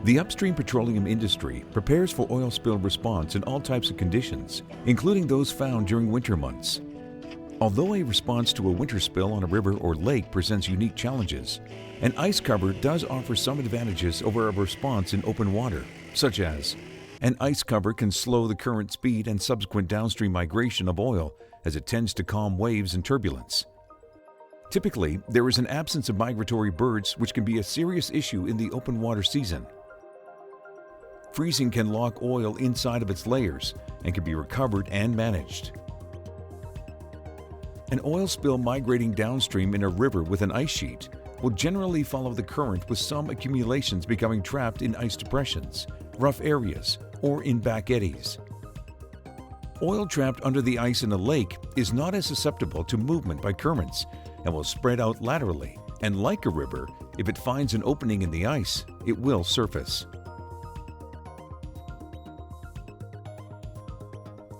The upstream petroleum industry prepares for oil spill response in all types of conditions, including those found during winter months. Although a response to a winter spill on a river or lake presents unique challenges, an ice cover does offer some advantages over a response in open water, such as an ice cover can slow the current speed and subsequent downstream migration of oil as it tends to calm waves and turbulence. Typically, there is an absence of migratory birds, which can be a serious issue in the open water season. Freezing can lock oil inside of its layers and can be recovered and managed. An oil spill migrating downstream in a river with an ice sheet will generally follow the current, with some accumulations becoming trapped in ice depressions, rough areas, or in back eddies. Oil trapped under the ice in a lake is not as susceptible to movement by currents and will spread out laterally, and like a river, if it finds an opening in the ice, it will surface.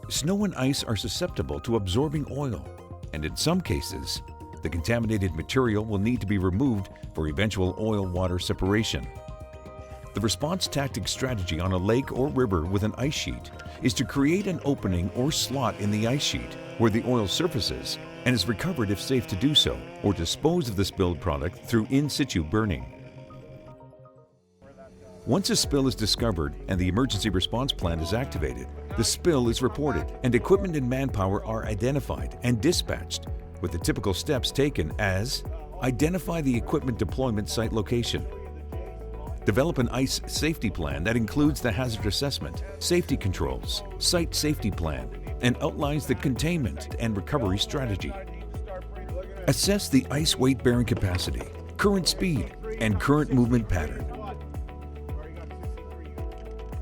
Snow and ice are susceptible to absorbing oil, and in some cases, the contaminated material will need to be removed for eventual oil-water separation. The response tactic strategy on a lake or river with an ice sheet is to create an opening or slot in the ice sheet where the oil surfaces and is recovered if safe to do so, or dispose of the spilled product through in-situ burning. Once a spill is discovered and the emergency response plan is activated, the spill is reported and equipment and manpower are identified and dispatched, with the typical steps taken as: identify the equipment deployment site location, develop an ice safety plan that includes the hazard assessment, safety controls, site safety plan, and outlines the containment and recovery strategy. Assess the ice weight bearing capacity, current speed, and current movement pattern.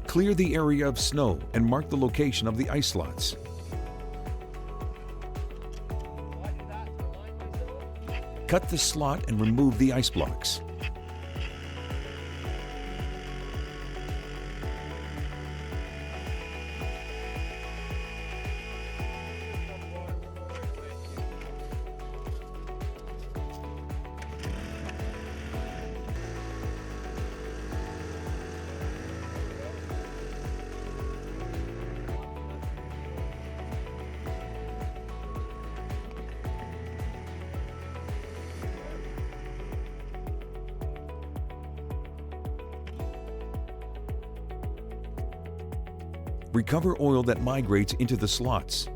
Clear the area of snow and mark the location of the ice slots. Cut the slot and remove the ice blocks. Recover oil that migrates into the slots.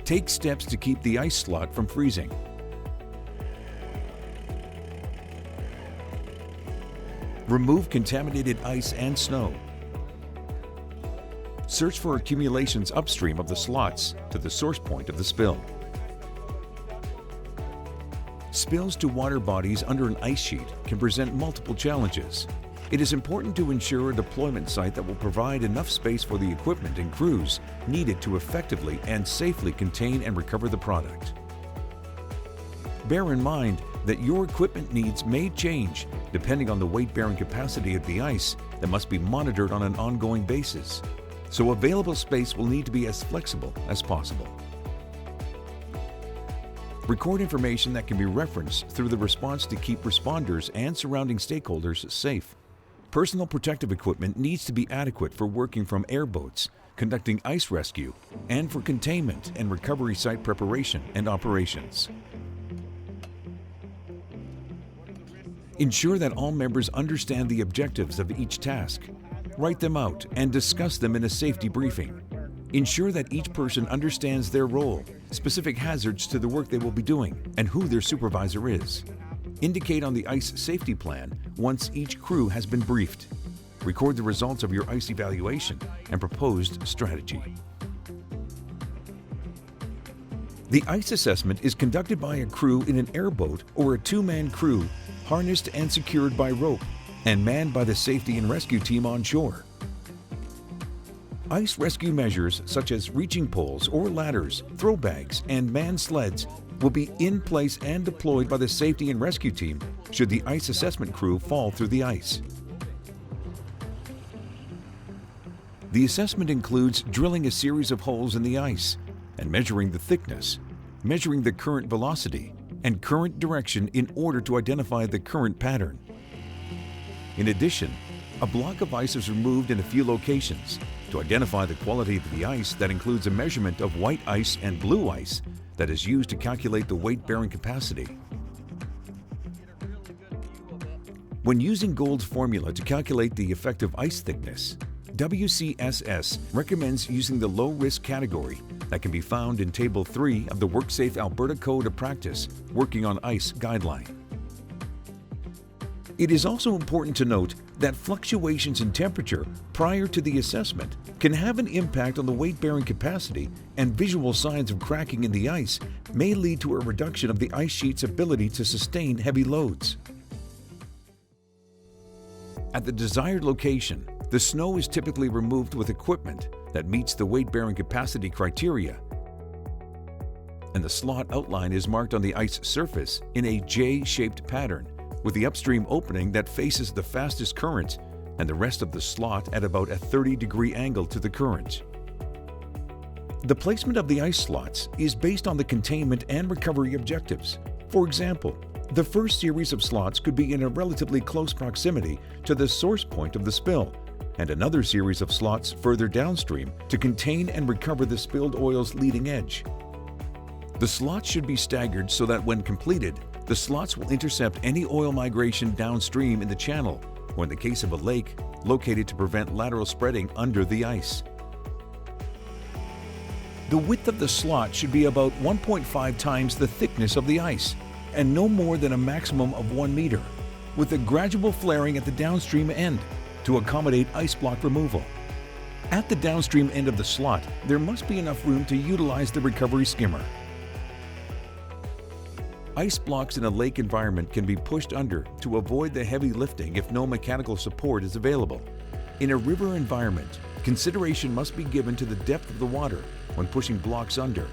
Take steps to keep the ice slot from freezing. Remove contaminated ice and snow. Search for accumulations upstream of the slots to the source point of the spill. Spills to water bodies under an ice sheet can present multiple challenges. It is important to ensure a deployment site that will provide enough space for the equipment and crews needed to effectively and safely contain and recover the product. Bear in mind that your equipment needs may change depending on the weight-bearing capacity of the ice that must be monitored on an ongoing basis, so available space will need to be as flexible as possible. Record information that can be referenced through the response to keep responders and surrounding stakeholders safe. Personal protective equipment needs to be adequate for working from airboats, conducting ice rescue, and for containment and recovery site preparation and operations. Ensure that all members understand the objectives of each task. Write them out and discuss them in a safety briefing. Ensure that each person understands their role, specific hazards to the work they will be doing, and who their supervisor is. Indicate on the ice safety plan once each crew has been briefed. Record the results of your ice evaluation and proposed strategy. The ice assessment is conducted by a crew in an airboat or a two-man crew harnessed and secured by rope and manned by the safety and rescue team on shore. Ice rescue measures such as reaching poles or ladders, throw bags, and manned sleds will be in place and deployed by the safety and rescue team should the ice assessment crew fall through the ice. The assessment includes drilling a series of holes in the ice, and measuring the thickness, measuring the current velocity and current direction in order to identify the current pattern. In addition, a block of ice is removed in a few locations to identify the quality of the ice. That includes a measurement of white ice and blue ice that is used to calculate the weight-bearing capacity. When using Gould's formula to calculate the effective ice thickness, Wcss recommends using the low-risk category that can be found in Table 3 of the WorkSafe Alberta Code of Practice Working on Ice Guideline. It is also important to note that fluctuations in temperature prior to the assessment can have an impact on the weight-bearing capacity, and visual signs of cracking in the ice may lead to a reduction of the ice sheet's ability to sustain heavy loads. At the desired location, the snow is typically removed with equipment that meets the weight-bearing capacity criteria, and the slot outline is marked on the ice surface in a J-shaped pattern, with the upstream opening that faces the fastest current and the rest of the slot at about a 30-degree angle to the current. The placement of the ice slots is based on the containment and recovery objectives. For example, the first series of slots could be in a relatively close proximity to the source point of the spill, and another series of slots further downstream to contain and recover the spilled oil's leading edge. The slots should be staggered so that when completed, the slots will intercept any oil migration downstream in the channel, or in the case of a lake, located to prevent lateral spreading under the ice. The width of the slot should be about 1.5 times the thickness of the ice, and no more than a maximum of 1 meter, with a gradual flaring at the downstream end to accommodate ice block removal. At the downstream end of the slot, there must be enough room to utilize the recovery skimmer. Ice blocks in a lake environment can be pushed under to avoid the heavy lifting if no mechanical support is available. In a river environment, consideration must be given to the depth of the water when pushing blocks under,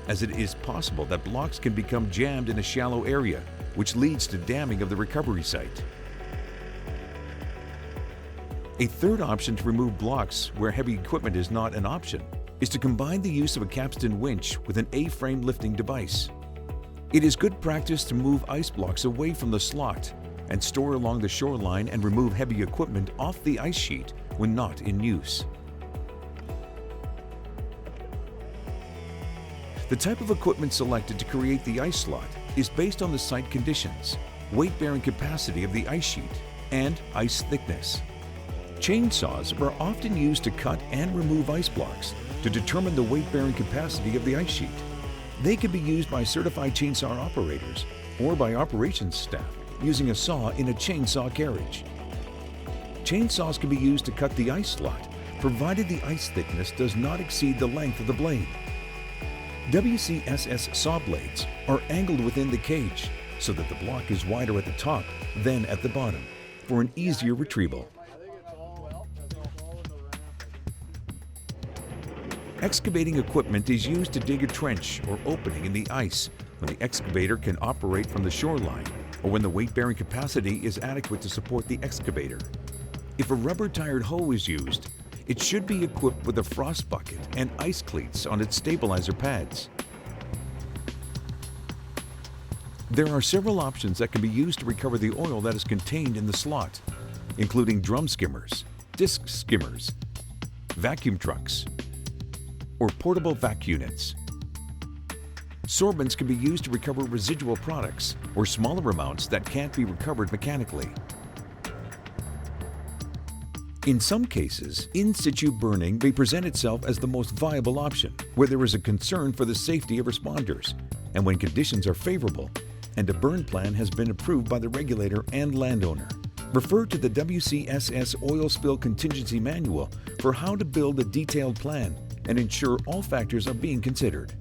as it is possible that blocks can become jammed in a shallow area, which leads to damming of the recovery site. A third option to remove blocks where heavy equipment is not an option is to combine the use of a capstan winch with an A-frame lifting device. It is good practice to move ice blocks away from the slot and store along the shoreline and remove heavy equipment off the ice sheet when not in use. The type of equipment selected to create the ice slot is based on the site conditions, weight-bearing capacity of the ice sheet, and ice thickness. Chainsaws are often used to cut and remove ice blocks to determine the weight-bearing capacity of the ice sheet. They can be used by certified chainsaw operators or by operations staff using a saw in a chainsaw carriage. Chainsaws can be used to cut the ice slot, provided the ice thickness does not exceed the length of the blade. Wcss saw blades are angled within the cage so that the block is wider at the top than at the bottom for an easier retrieval. Excavating equipment is used to dig a trench or opening in the ice when the excavator can operate from the shoreline or when the weight-bearing capacity is adequate to support the excavator. If a rubber-tired hoe is used, it should be equipped with a frost bucket and ice cleats on its stabilizer pads. There are several options that can be used to recover the oil that is contained in the slot, including drum skimmers, disc skimmers, vacuum trucks, or portable vac units. Sorbents can be used to recover residual products or smaller amounts that can't be recovered mechanically. In some cases, in situ burning may present itself as the most viable option where there is a concern for the safety of responders and when conditions are favorable and a burn plan has been approved by the regulator and landowner. Refer to the Wcss Oil Spill Contingency Manual for how to build a detailed plan and ensure all factors are being considered.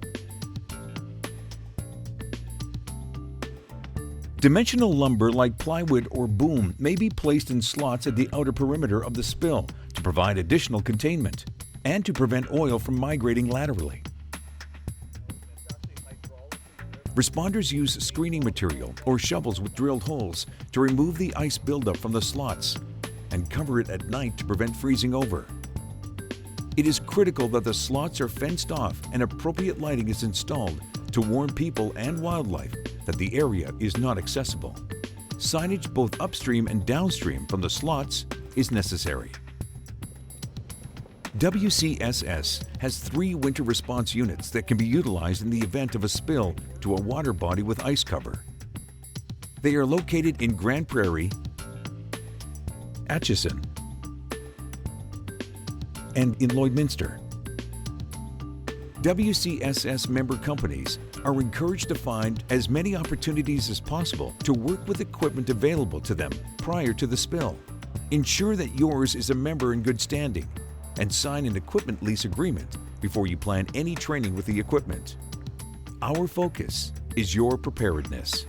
Dimensional lumber like plywood or boom may be placed in slots at the outer perimeter of the spill to provide additional containment and to prevent oil from migrating laterally. Responders use screening material or shovels with drilled holes to remove the ice buildup from the slots and cover it at night to prevent freezing over. It is critical that the slots are fenced off and appropriate lighting is installed to warn people and wildlife that the area is not accessible. Signage both upstream and downstream from the slots is necessary. Wcss has 3 winter response units that can be utilized in the event of a spill to a water body with ice cover. They are located in Grand Prairie, Atchison, and in Lloydminster. Wcss member companies are encouraged to find as many opportunities as possible to work with equipment available to them prior to the spill. Ensure that yours is a member in good standing and sign an equipment lease agreement before you plan any training with the equipment. Our focus is your preparedness.